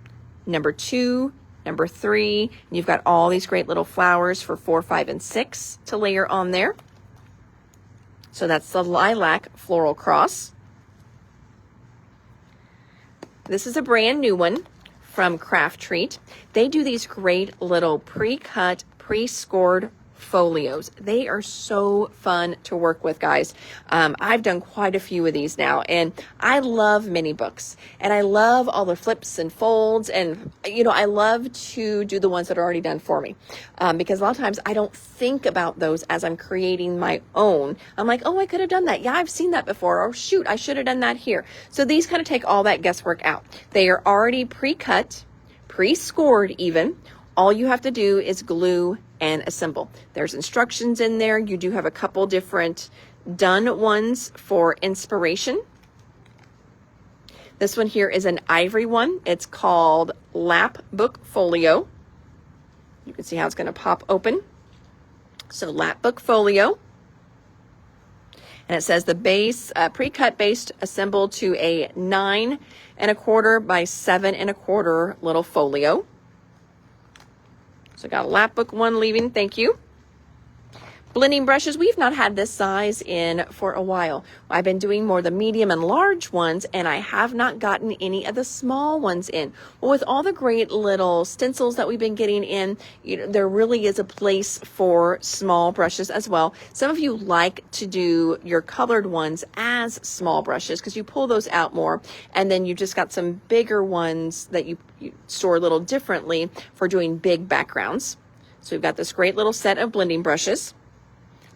[SPEAKER 1] number 2, number 3. And you've got all these great little flowers for 4, 5, and 6 to layer on there. So that's the Lilac Floral Cross. This is a brand new one from Craft Treat. They do these great little pre-cut, pre-scored folios. They are so fun to work with, guys. I've done quite a few of these now, and I love mini books, and I love all the flips and folds, and you know, I love to do the ones that are already done for me, because a lot of times I don't think about those as I'm creating my own. I'm like, oh, I could have done that. Yeah, I've seen that before. Or shoot, I should have done that here. So these kind of take all that guesswork out. They are already pre-cut, pre-scored even. All you have to do is glue and assemble. There's instructions in there. You do have a couple different done ones for inspiration. This one here is an ivory one. It's called Lap Book Folio. You can see how it's going to pop open. So Lap Book Folio. And it says the base, pre-cut base assembled to a 9 1/4 by 7 1/4 little folio. So got a lap book one leaving, thank you. Blending brushes, we've not had this size in for a while. I've been doing more the medium and large ones, and I have not gotten any of the small ones in. Well, with all the great little stencils that we've been getting in, you know, there really is a place for small brushes as well. Some of you like to do your colored ones as small brushes because you pull those out more, and then you just got some bigger ones that you store a little differently for doing big backgrounds. So we've got this great little set of blending brushes.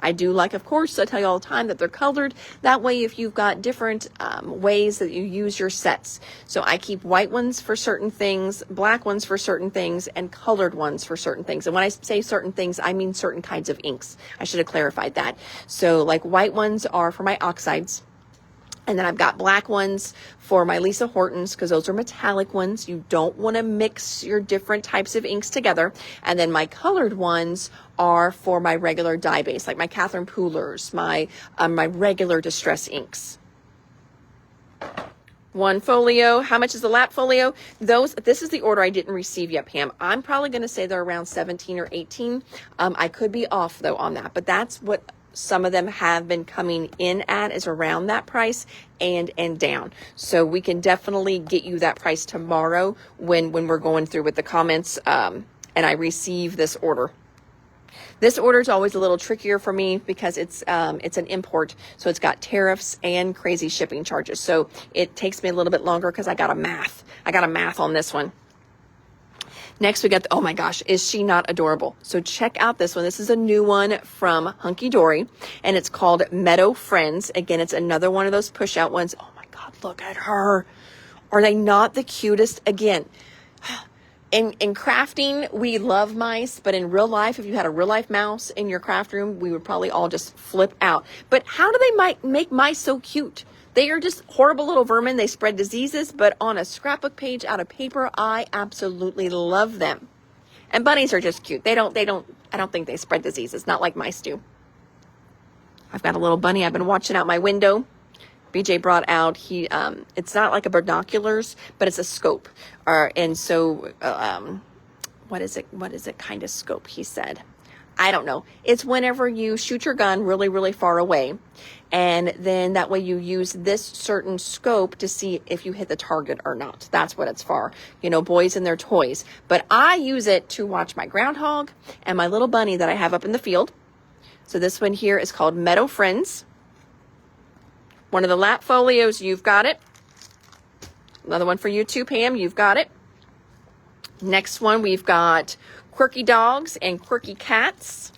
[SPEAKER 1] I do like, of course, I tell you all the time that they're colored. That way, if you've got different ways that you use your sets. So I keep white ones for certain things, black ones for certain things, and colored ones for certain things. And when I say certain things, I mean certain kinds of inks. I should have clarified that. So like white ones are for my oxides. And then I've got black ones for my Lisa Hortons because those are metallic ones. You don't want to mix your different types of inks together. And then my colored ones are for my regular dye base, like my Catherine Poolers, my regular Distress inks. One folio. How much is the lap folio? This is the order I didn't receive yet, Pam. I'm probably going to say they're around 17 or 18. I could be off though on that, but that's what some of them have been coming in at, is around that price and down. So we can definitely get you that price tomorrow when we're going through with the comments and I receive this order. This order is always a little trickier for me because it's an import, so it's got tariffs and crazy shipping charges. So it takes me a little bit longer because I got a math on this one. Next, we got, oh my gosh, is she not adorable? So check out this one. This is a new one from Hunky Dory, and it's called Meadow Friends. Again, it's another one of those push out ones. Oh my God, look at her. Are they not the cutest? Again, in crafting, we love mice, but in real life, if you had a real life mouse in your craft room, we would probably all just flip out. But how do they make mice so cute? They are just horrible little vermin. They spread diseases, but on a scrapbook page out of paper, I absolutely love them. And bunnies are just cute. I don't think they spread diseases, not like mice do. I've got a little bunny I've been watching out my window. BJ brought out, it's not like a binoculars, but it's a scope. And so, what is it kind of scope he said? I don't know. It's whenever you shoot your gun really, really far away. And then that way you use this certain scope to see if you hit the target or not. That's what it's for. You know, boys and their toys. But I use it to watch my groundhog and my little bunny that I have up in the field. So this one here is called Meadow Friends. One of the lap folios, you've got it. Another one for you too, Pam, you've got it. Next one, we've got Quirky Dogs and Quirky Cats.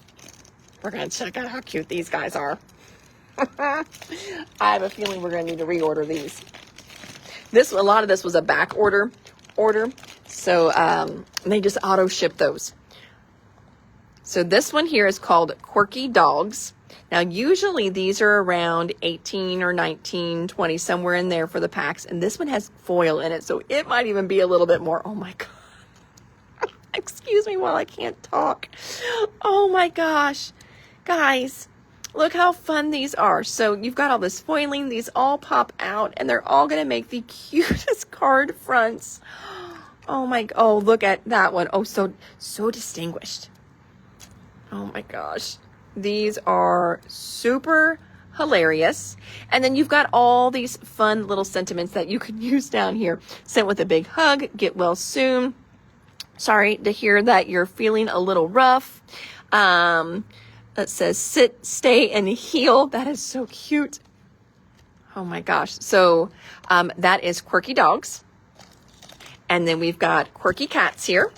[SPEAKER 1] We're going to check out how cute these guys are. I have a feeling we're going to need to reorder these. A lot of this was a back order. So they just auto ship those. So this one here is called Quirky Dogs. Now, usually these are around 18 or 19, 20, somewhere in there for the packs. And this one has foil in it, so it might even be a little bit more. Oh my God. Excuse me while I can't talk. Oh my gosh. Guys, look how fun these are. So you've got all this foiling. These all pop out, and they're all going to make the cutest card fronts. Oh, look at that one. Oh, so distinguished. Oh my gosh. These are super hilarious. And then you've got all these fun little sentiments that you can use down here. Sent with a big hug. Get well soon. Sorry to hear that you're feeling a little rough. That says sit, stay, and heal. That is so cute. Oh my gosh. So that is Quirky Dogs. And then we've got Quirky Cats here.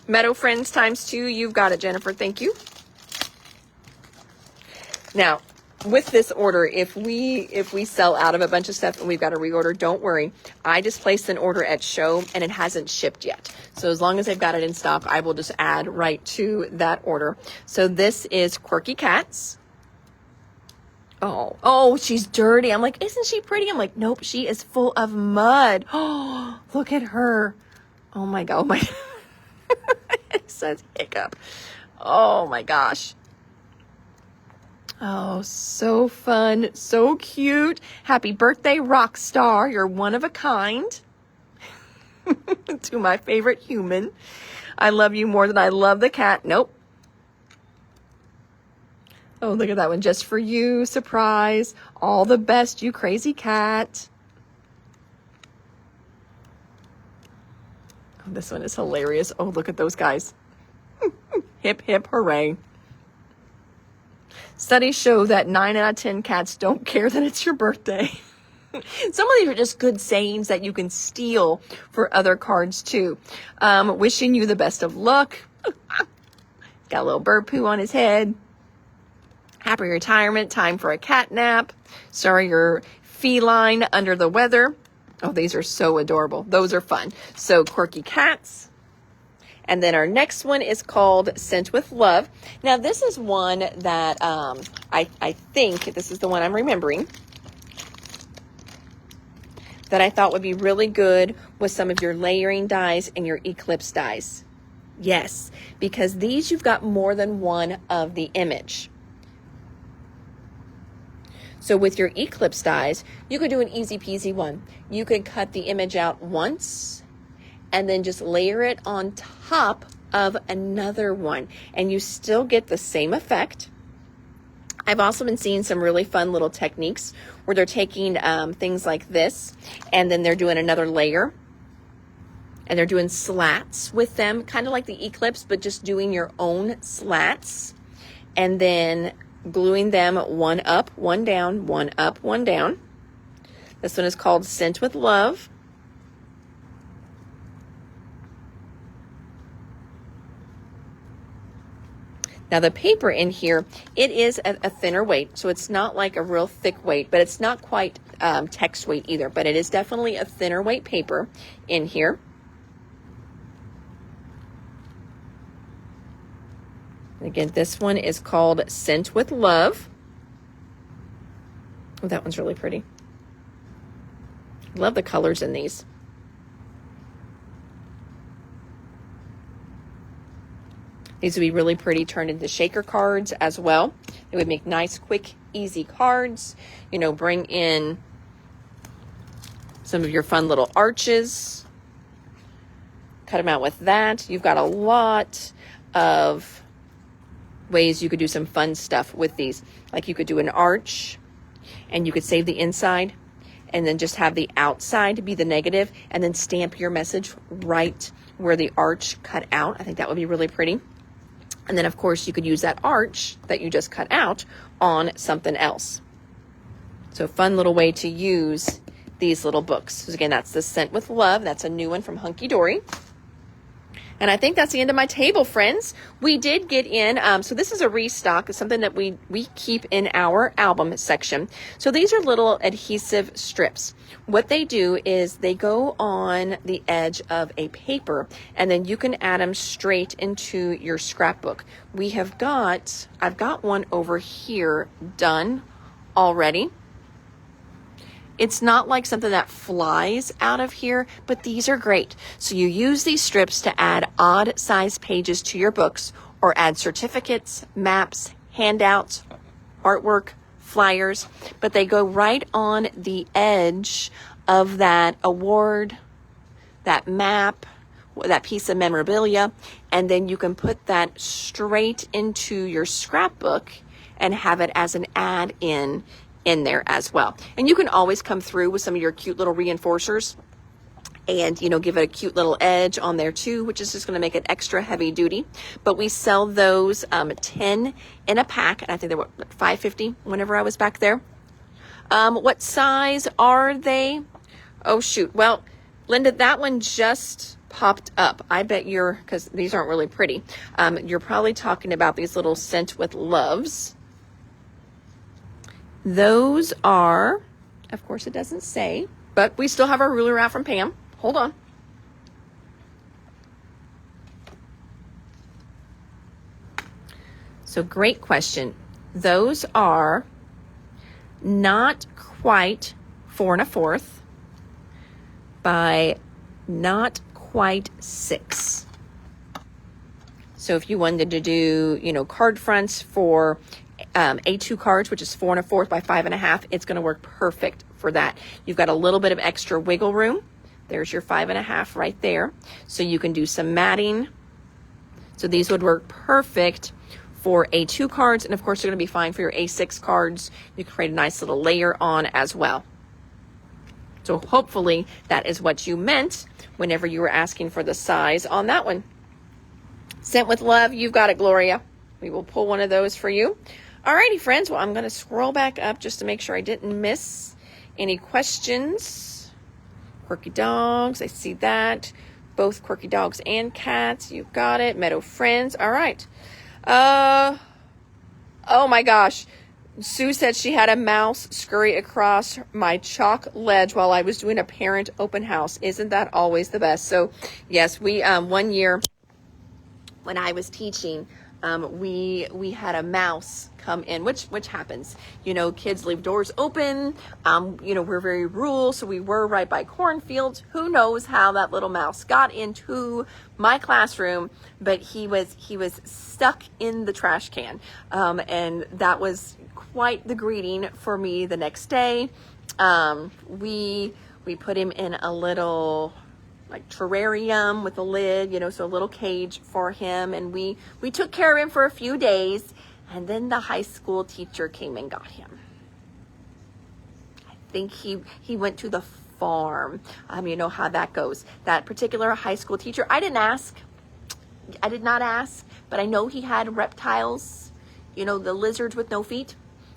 [SPEAKER 1] Meadow Friends ×2. You've got it, Jennifer. Thank you. Now, with this order, if we sell out of a bunch of stuff and we've got to reorder, don't worry. I just placed an order at show and it hasn't shipped yet. So as long as they've got it in stock, I will just add right to that order. So this is Quirky Cats. Oh, she's dirty. I'm like, isn't she pretty? I'm like, nope, she is full of mud. Oh, look at her. Oh my God. Oh my. It says hiccup. Oh my gosh. Oh, so fun. So cute. Happy birthday, rock star. You're one of a kind. To my favorite human. I love you more than I love the cat. Nope. Oh, look at that one. Just for you. Surprise. All the best, you crazy cat. Oh, this one is hilarious. Oh, look at those guys. Hip, hip, hooray. Studies show that 9 out of 10 cats don't care that it's your birthday. Some of these are just good sayings that you can steal for other cards too. Wishing you the best of luck. Got a little bird poo on his head. Happy retirement. Time for a cat nap. Sorry you're feline under the weather. Oh, these are so adorable. Those are fun. So Quirky Cats. And then our next one is called Sent with Love. Now, this is one that I think, this is the one I'm remembering, that I thought would be really good with some of your layering dies and your eclipse dies. Yes, because these you've got more than one of the image. So with your eclipse dies, you could do an easy peasy one. You could cut the image out once and then just layer it on top of another one, and you still get the same effect. I've also been seeing some really fun little techniques where they're taking things like this, and then they're doing another layer, and they're doing slats with them, kind of like the eclipse, but just doing your own slats, and then gluing them one up, one down, one up, one down. This one is called Sent with Love. Now the paper in here, it is a thinner weight, so it's not like a real thick weight, but it's not quite text weight either, but it is definitely a thinner weight paper in here. And again, this one is called Sent with Love. Oh, that one's really pretty. Love the colors in these. These would be really pretty turned into shaker cards as well. It would make nice, quick, easy cards. You know, bring in some of your fun little arches. cut them out with that. You've got a lot of ways you could do some fun stuff with these. Like you could do an arch and you could save the inside and then just have the outside be the negative and then stamp your message right where the arch cut out. I think that would be really pretty. And then of course you could use that arch that you just cut out on something else. So fun little way to use these little books. So again, that's the Scent with Love. That's a new one from Hunky Dory. And I think that's the end of my table, friends. We did get in, so this is a restock. It's something that we keep in our album section. So these are little adhesive strips. What they do is they go on the edge of a paper, and then you can add them straight into your scrapbook. I've got one over here done already. It's not like something that flies out of here, but these are great. So you use these strips to add odd size pages to your books or add certificates, maps, handouts, artwork, flyers, but they go right on the edge of that award, that map, that piece of memorabilia, and then you can put that straight into your scrapbook and have it as an add-in in there as well. And you can always come through with some of your cute little reinforcers and, you know, give it a cute little edge on there too, which is just going to make it extra heavy duty. But we sell those 10 in a pack, and I think they were $5.50 whenever I was back there. What size are they? Oh shoot. Well, Linda, that one just popped up. I bet because these aren't really pretty. You're probably talking about these little Scent with Loves. Those are, of course it doesn't say, but we still have our ruler out from Pam. Hold on. So great question. Those are not quite 4 1/4 by not quite 6. So if you wanted to do, you know, card fronts for A2 cards, which is 4 1/4 by 5 1/2, it's going to work perfect for that. You've got a little bit of extra wiggle room. There's your 5 1/2 right there. So you can do some matting. So these would work perfect for A2 cards, and of course they're going to be fine for your A6 cards. You can create a nice little layer on as well. So hopefully that is what you meant whenever you were asking for the size on that one. Scent with Love, you've got it, Gloria. We will pull one of those for you. Alrighty, friends. Well, I'm going to scroll back up just to make sure I didn't miss any questions. Quirky Dogs, I see that. Both Quirky Dogs and Cats, you got it. Meadow Friends, all right. Oh my gosh. Sue said she had a mouse scurry across my chalk ledge while I was doing a parent open house. Isn't that always the best? So, yes, we, one year when I was teaching, we had a mouse come in, which happens. You know, kids leave doors open. You know, we're very rural, so we were right by cornfields. Who knows how that little mouse got into my classroom, but he was stuck in the trash can. And that was quite the greeting for me the next day. We put him in a little like terrarium with a lid, you know, so a little cage for him, and we took care of him for a few days, and then the high school teacher came and got him. I think he went to the farm. You know how that goes. That particular high school teacher, I did not ask, but I know he had reptiles, you know, the lizards with no feet.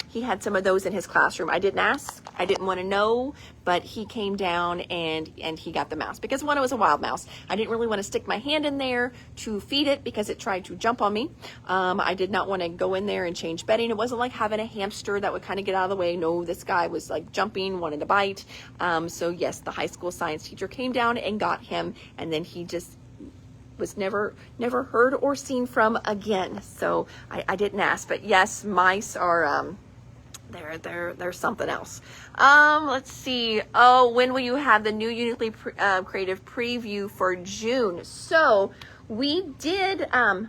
[SPEAKER 1] He had some of those in his classroom. I didn't ask. I didn't want to know, but he came down and he got the mouse because one, it was a wild mouse. I didn't really want to stick my hand in there to feed it because it tried to jump on me. I did not want to go in there and change bedding. It wasn't like having a hamster that would kind of get out of the way. No, this guy was like jumping, wanted to bite. So yes, the high school science teacher came down and got him, and then he just was never heard or seen from again. So I didn't ask, but yes, mice are they're something else. Let's see. Oh, when will you have the new Uniquely Creative preview for June? So we did a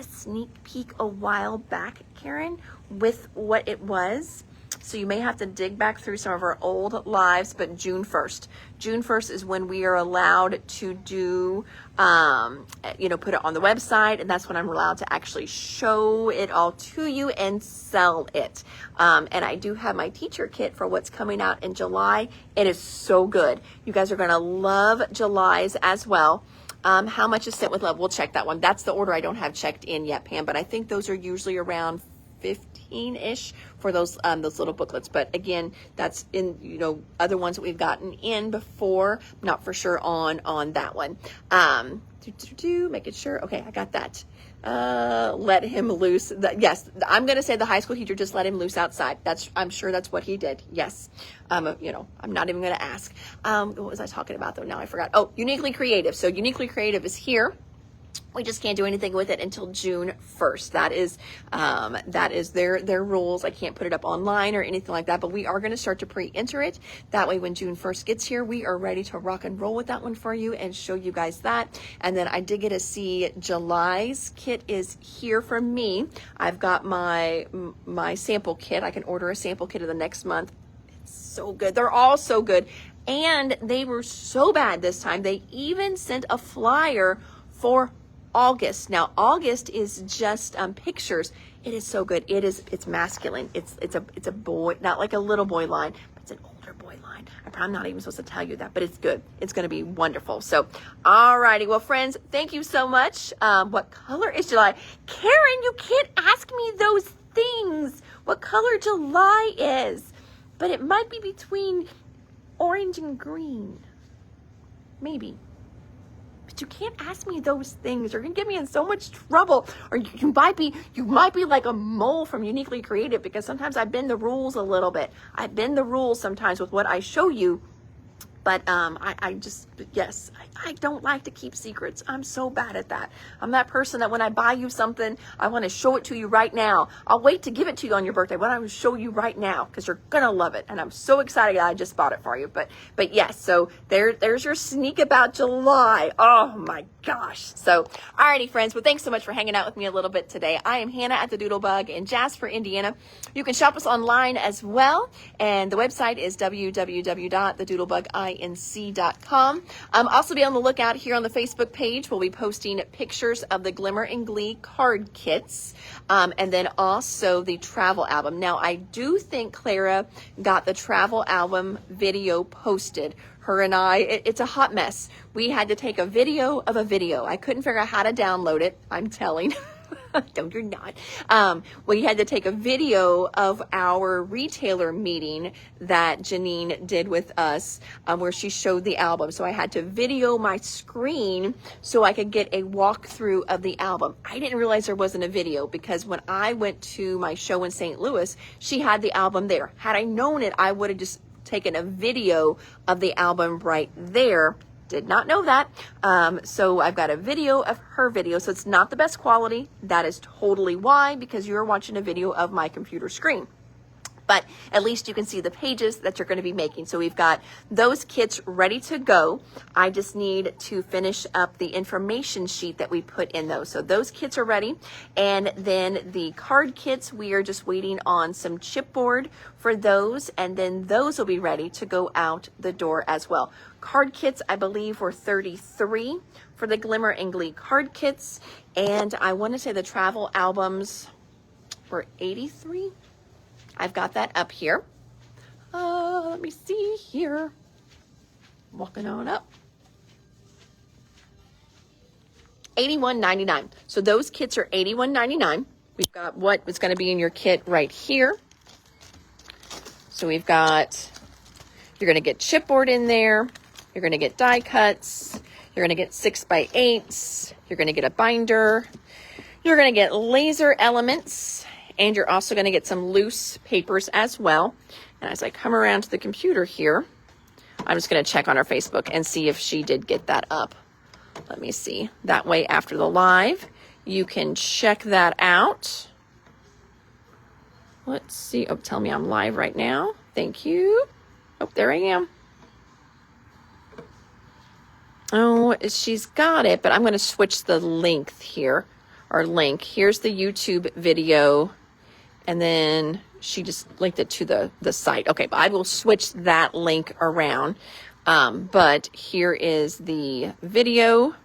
[SPEAKER 1] sneak peek a while back, Karen, with what it was. So you may have to dig back through some of our old lives, but June 1st. June 1st is when we are allowed to do, put it on the website, and that's when I'm allowed to actually show it all to you and sell it. And I do have my teacher kit for what's coming out in July. It is so good. You guys are going to love July's as well. How much is Sent with Love? We'll check that one. That's the order I don't have checked in yet, Pam, but I think those are usually around 15-ish for those little booklets. But again, that's in, other ones that we've gotten in before. Not for sure on that one. Making sure. Okay, I got that. Let him loose. Yes, I'm going to say the high school teacher just let him loose outside. I'm sure that's what he did. Yes. I'm not even going to ask. What was I talking about though? Now I forgot. Oh, Uniquely Creative. So Uniquely Creative is here. We just can't do anything with it until June 1st. That is their rules. I can't put it up online or anything like that, but we are going to start to pre-enter it. That way when June 1st gets here, we are ready to rock and roll with that one for you and show you guys that. And then I did get to see July's kit is here for me. I've got my sample kit. I can order a sample kit of the next month. It's so good. They're all so good. And they were so bad this time. They even sent a flyer for August. Now August is just pictures. It is so good. It's masculine. It's a boy, not like a little boy line, but it's an older boy line. I'm not even supposed to tell you that, but it's good. It's going to be wonderful. So, alrighty. Well, friends, thank you so much. What color is July? Karen, you can't ask me those things. What color July is? But it might be between orange and green. Maybe. But you can't ask me those things. You're gonna get me in so much trouble. Or you might be like a mole from Uniquely Creative, because sometimes I bend the rules a little bit. I bend the rules sometimes with what I show you. But I don't like to keep secrets. I'm so bad at that. I'm that person that when I buy you something, I want to show it to you right now. I'll wait to give it to you on your birthday, but I will show you right now because you're going to love it. And I'm so excited that I just bought it for you. But yes, so there's your sneak about July. Oh my gosh. So, alrighty, friends. Well, thanks so much for hanging out with me a little bit today. I am Hannah at the Doodlebug in Jasper, Indiana. You can shop us online as well. And the website is www.thedoodlebuginc.com. Also be on the lookout here on the Facebook page. We'll be posting pictures of the Glimmer and Glee card kits. And then also the travel album. Now, I do think Clara got the travel album video posted. Her and I, it's a hot mess. We had to take a video of a video. I couldn't figure out how to download it. I'm telling. No, you're not. We had to take a video of our retailer meeting that Janine did with us, where she showed the album. So I had to video my screen so I could get a walkthrough of the album. I didn't realize there wasn't a video, because when I went to my show in St. Louis, she had the album there. Had I known it, I would have just taken a video of the album right there. Did not know that. So I've got a video of her video. So it's not the best quality. That is totally why, because you're watching a video of my computer screen. But at least you can see the pages that you're going to be making. So we've got those kits ready to go. I just need to finish up the information sheet that we put in those. So those kits are ready. And then the card kits, we are just waiting on some chipboard for those. And then those will be ready to go out the door as well. Card kits, I believe, were 33 for the Glimmer and Glee card kits. And I want to say the travel albums were 83. I've got that up here. Let me see here. Walking on up. $81.99. So those kits are $81.99. We've got what is going to be in your kit right here. So we've got, you're going to get chipboard in there. You're going to get die cuts. You're going to get 6x8s. You're going to get a binder. You're going to get laser elements. And you're also going to get some loose papers as well. And as I come around to the computer here, I'm just going to check on our Facebook and see if she did get that up. Let me see. That way, after the live, you can check that out. Let's see. Oh, tell me I'm live right now. Thank you. Oh, there I am. Oh, she's got it, but I'm going to switch the length here, or link. Here's the YouTube video. And then she just linked it to the site. Okay, but I will switch that link around. But here is the video.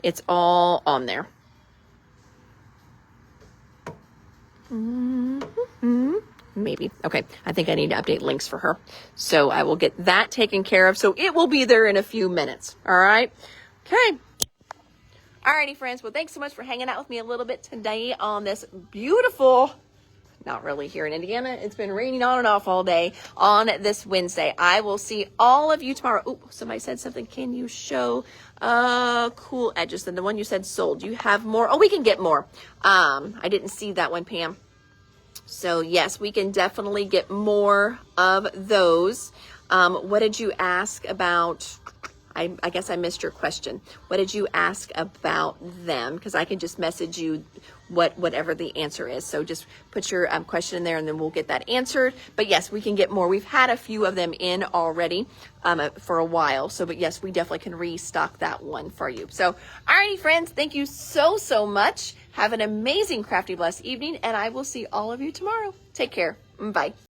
[SPEAKER 1] It's all on there. Maybe. Okay. I think I need to update links for her. So I will get that taken care of. So it will be there in a few minutes. All right. Okay. Alrighty, friends. Well, thanks so much for hanging out with me a little bit today on this beautiful, not really here in Indiana. It's been raining on and off all day on this Wednesday. I will see all of you tomorrow. Oh, somebody said something. Can you show cool edges? And the one you said sold. You have more? Oh, we can get more. I didn't see that one, Pam. So yes, we can definitely get more of those. What did you ask about? I guess I missed your question. What did you ask about them? Because I can just message you whatever the answer is. So just put your question in there and then we'll get that answered. But yes, we can get more. We've had a few of them in already for a while. So, but yes, we definitely can restock that one for you. So, alrighty, friends, thank you so much. Have an amazing, crafty, blessed evening, and I will see all of you tomorrow. Take care. Bye.